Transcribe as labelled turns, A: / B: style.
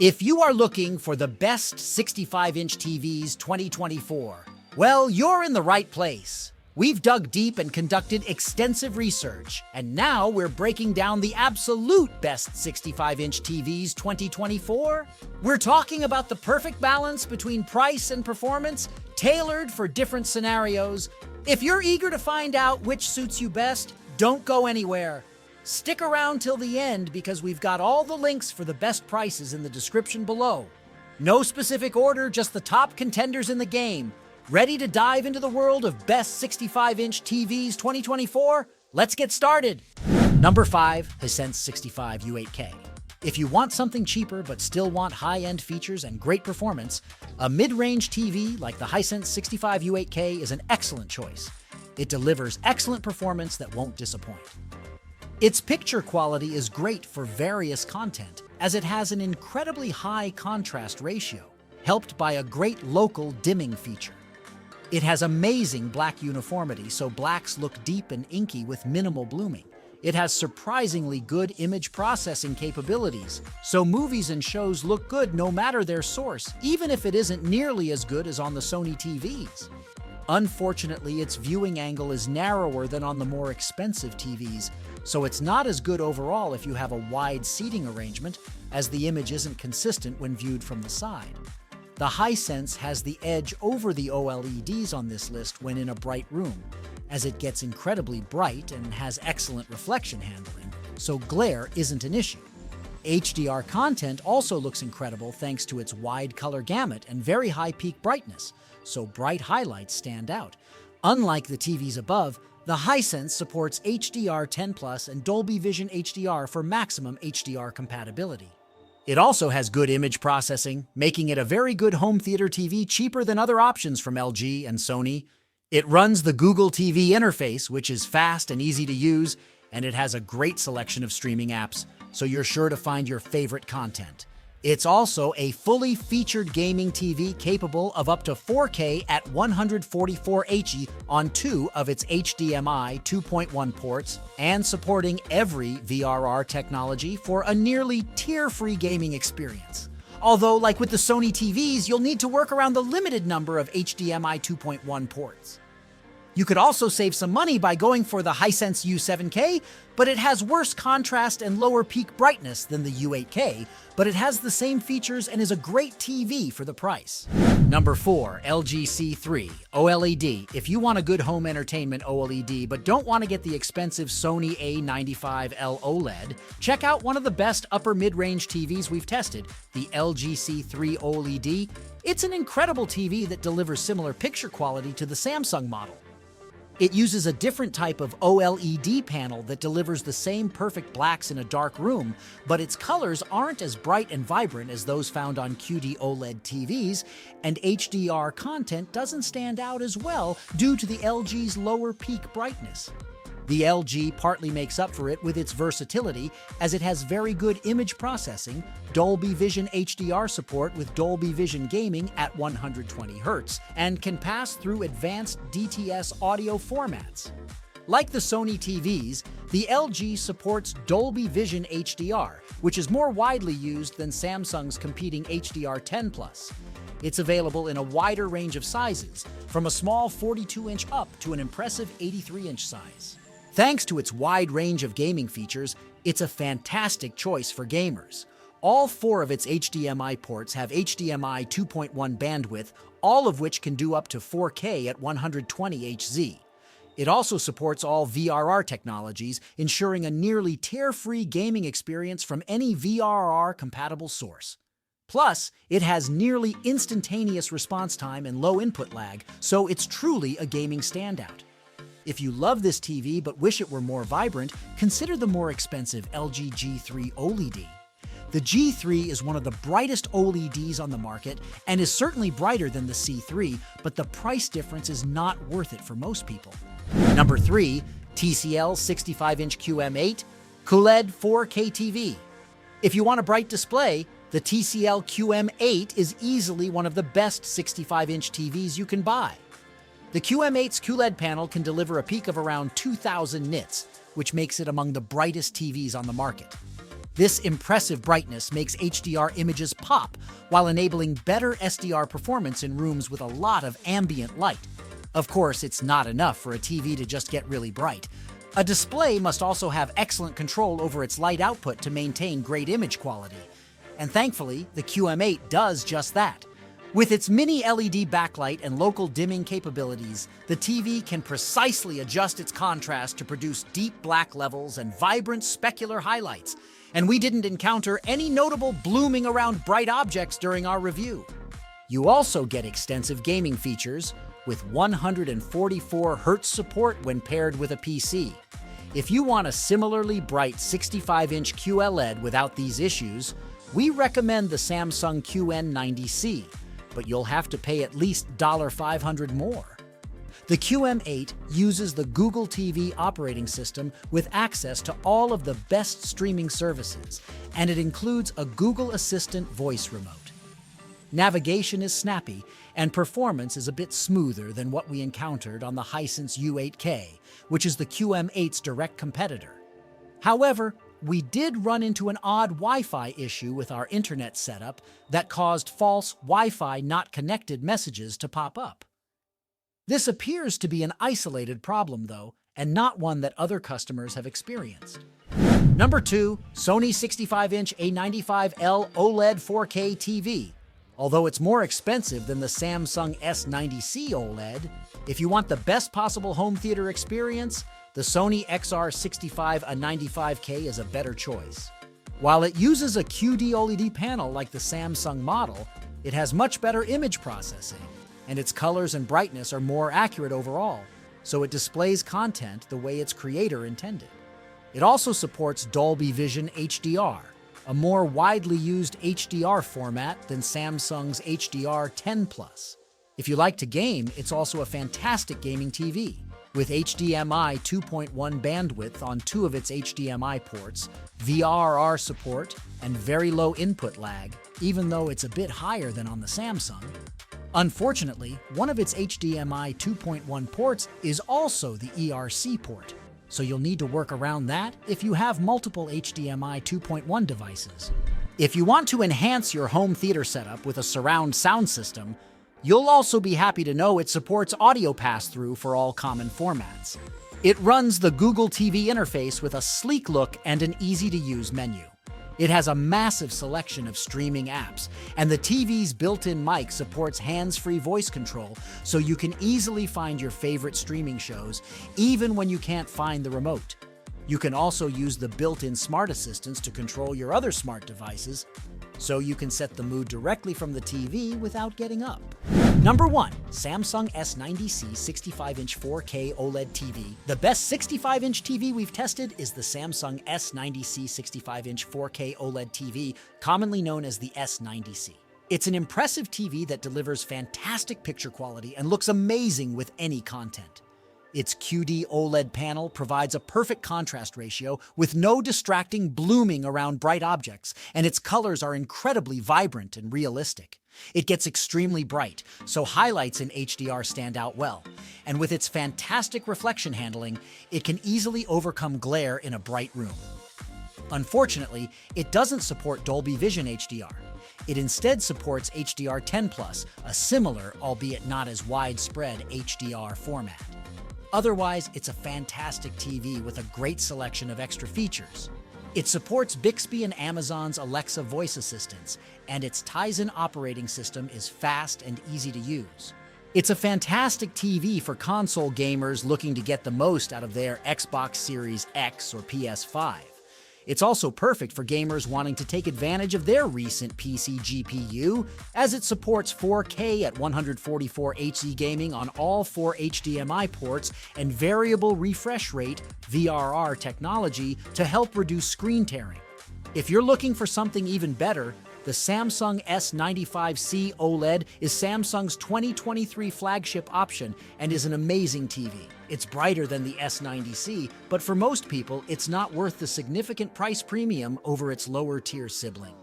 A: If you are looking for the best 65-inch TVs 2024, well, you're in the right place. We've dug deep and conducted extensive research, and now we're breaking down the absolute best 65-inch TVs 2024. We're talking about the perfect balance between price and performance, tailored for different scenarios. If you're eager to find out which suits you best, don't go anywhere. Stick around till the end because we've got all the links for the best prices in the description below. No specific order, just the top contenders in the game. Ready to dive into the world of best 65-inch TVs 2024? Let's get started. Number 5, Hisense 65 U8K. If you want something cheaper but still want high-end features and great performance, a mid-range TV like the Hisense 65 U8K is an excellent choice. It delivers excellent performance that won't disappoint. Its picture quality is great for various content, as it has an incredibly high contrast ratio, helped by a great local dimming feature. It has amazing black uniformity, so blacks look deep and inky with minimal blooming. It has surprisingly good image processing capabilities, so movies and shows look good no matter their source, even if it isn't nearly as good as on the Sony TVs. Unfortunately, its viewing angle is narrower than on the more expensive TVs, so it's not as good overall if you have a wide seating arrangement, as the image isn't consistent when viewed from the side. The Hisense has the edge over the OLEDs on this list when in a bright room, as it gets incredibly bright and has excellent reflection handling, so glare isn't an issue. HDR content also looks incredible thanks to its wide color gamut and very high peak brightness, so bright highlights stand out. Unlike the TVs above, the Hisense supports HDR10+ and Dolby Vision HDR for maximum HDR compatibility. It also has good image processing, making it a very good home theater TV cheaper than other options from LG and Sony. It runs the Google TV interface, which is fast and easy to use, and it has a great selection of streaming apps, so you're sure to find your favorite content. It's also a fully featured gaming TV capable of up to 4K at 144Hz on 2 of its HDMI 2.1 ports and supporting every VRR technology for a nearly tear-free gaming experience. Although, like with the Sony TVs, you'll need to work around the limited number of HDMI 2.1 ports. You could also save some money by going for the Hisense U7K, but it has worse contrast and lower peak brightness than the U8K, but it has the same features and is a great TV for the price. Number 4, LG C3 OLED. If you want a good home entertainment OLED but don't want to get the expensive Sony A95L OLED, check out one of the best upper mid-range TVs we've tested, the LG C3 OLED. It's an incredible TV that delivers similar picture quality to the Samsung model. It uses a different type of OLED panel that delivers the same perfect blacks in a dark room, but its colors aren't as bright and vibrant as those found on QD-OLED TVs, and HDR content doesn't stand out as well due to the LG's lower peak brightness. The LG partly makes up for it with its versatility, as it has very good image processing, Dolby Vision HDR support with Dolby Vision Gaming at 120Hz, and can pass through advanced DTS audio formats. Like the Sony TVs, the LG supports Dolby Vision HDR, which is more widely used than Samsung's competing HDR10+. It's available in a wider range of sizes, from a small 42-inch up to an impressive 83-inch size. Thanks to its wide range of gaming features, it's a fantastic choice for gamers. All 4 of its HDMI ports have HDMI 2.1 bandwidth, all of which can do up to 4K at 120Hz. It also supports all VRR technologies, ensuring a nearly tear-free gaming experience from any VRR-compatible source. Plus, it has nearly instantaneous response time and low input lag, so it's truly a gaming standout. If you love this TV but wish it were more vibrant, consider the more expensive LG G3 OLED. The G3 is one of the brightest OLEDs on the market and is certainly brighter than the C3, but the price difference is not worth it for most people. Number 3, TCL 65-inch QM8 QLED 4K TV. If you want a bright display, the TCL QM8 is easily one of the best 65-inch TVs you can buy. The QM8's QLED panel can deliver a peak of around 2,000 nits, which makes it among the brightest TVs on the market. This impressive brightness makes HDR images pop while enabling better SDR performance in rooms with a lot of ambient light. Of course, it's not enough for a TV to just get really bright. A display must also have excellent control over its light output to maintain great image quality. And thankfully, the QM8 does just that. With its mini LED backlight and local dimming capabilities, the TV can precisely adjust its contrast to produce deep black levels and vibrant specular highlights. And we didn't encounter any notable blooming around bright objects during our review. You also get extensive gaming features with 144 Hz support when paired with a PC. If you want a similarly bright 65-inch QLED without these issues, we recommend the Samsung QN90C, but you'll have to pay at least $500 more. The QM8 uses the Google TV operating system with access to all of the best streaming services, and it includes a Google Assistant voice remote. Navigation is snappy, and performance is a bit smoother than what we encountered on the Hisense U8K, which is the QM8's direct competitor. However, we did run into an odd Wi-Fi issue with our internet setup that caused false Wi-Fi not connected messages to pop up. This appears to be an isolated problem, though, and not one that other customers have experienced. Number 2, Sony 65-inch A95L OLED 4K TV. Although it's more expensive than the Samsung S90C OLED, if you want the best possible home theater experience, the Sony XR65A95K is a better choice. While it uses a QD OLED panel like the Samsung model, it has much better image processing, and its colors and brightness are more accurate overall, so it displays content the way its creator intended. It also supports Dolby Vision HDR, a more widely used HDR format than Samsung's HDR10+. If you like to game, it's also a fantastic gaming TV. With HDMI 2.1 bandwidth on 2 of its HDMI ports, VRR support, and very low input lag, even though it's a bit higher than on the Samsung. Unfortunately, one of its HDMI 2.1 ports is also the ERC port, so you'll need to work around that if you have multiple HDMI 2.1 devices. If you want to enhance your home theater setup with a surround sound system, you'll also be happy to know it supports audio pass-through for all common formats. It runs the Google TV interface with a sleek look and an easy-to-use menu. It has a massive selection of streaming apps, and the TV's built-in mic supports hands-free voice control, so you can easily find your favorite streaming shows, even when you can't find the remote. You can also use the built-in smart assistants to control your other smart devices, so you can set the mood directly from the TV without getting up. Number 1, Samsung S90C 65-inch 4K OLED TV. The best 65-inch TV we've tested is the Samsung S90C 65-inch 4K OLED TV, commonly known as the S90C. It's an impressive TV that delivers fantastic picture quality and looks amazing with any content. Its QD OLED panel provides a perfect contrast ratio with no distracting blooming around bright objects, and its colors are incredibly vibrant and realistic. It gets extremely bright, so highlights in HDR stand out well. And with its fantastic reflection handling, it can easily overcome glare in a bright room. Unfortunately, it doesn't support Dolby Vision HDR. It instead supports HDR10+, a similar, albeit not as widespread, HDR format. Otherwise, it's a fantastic TV with a great selection of extra features. It supports Bixby and Amazon's Alexa voice assistants, and its Tizen operating system is fast and easy to use. It's a fantastic TV for console gamers looking to get the most out of their Xbox Series X or PS5. It's also perfect for gamers wanting to take advantage of their recent PC GPU, as it supports 4K at 144 Hz gaming on all 4 HDMI ports and variable refresh rate (VRR) technology to help reduce screen tearing. If you're looking for something even better, the Samsung S95C OLED is Samsung's 2023 flagship option and is an amazing TV. It's brighter than the S90C, but for most people, it's not worth the significant price premium over its lower-tier sibling.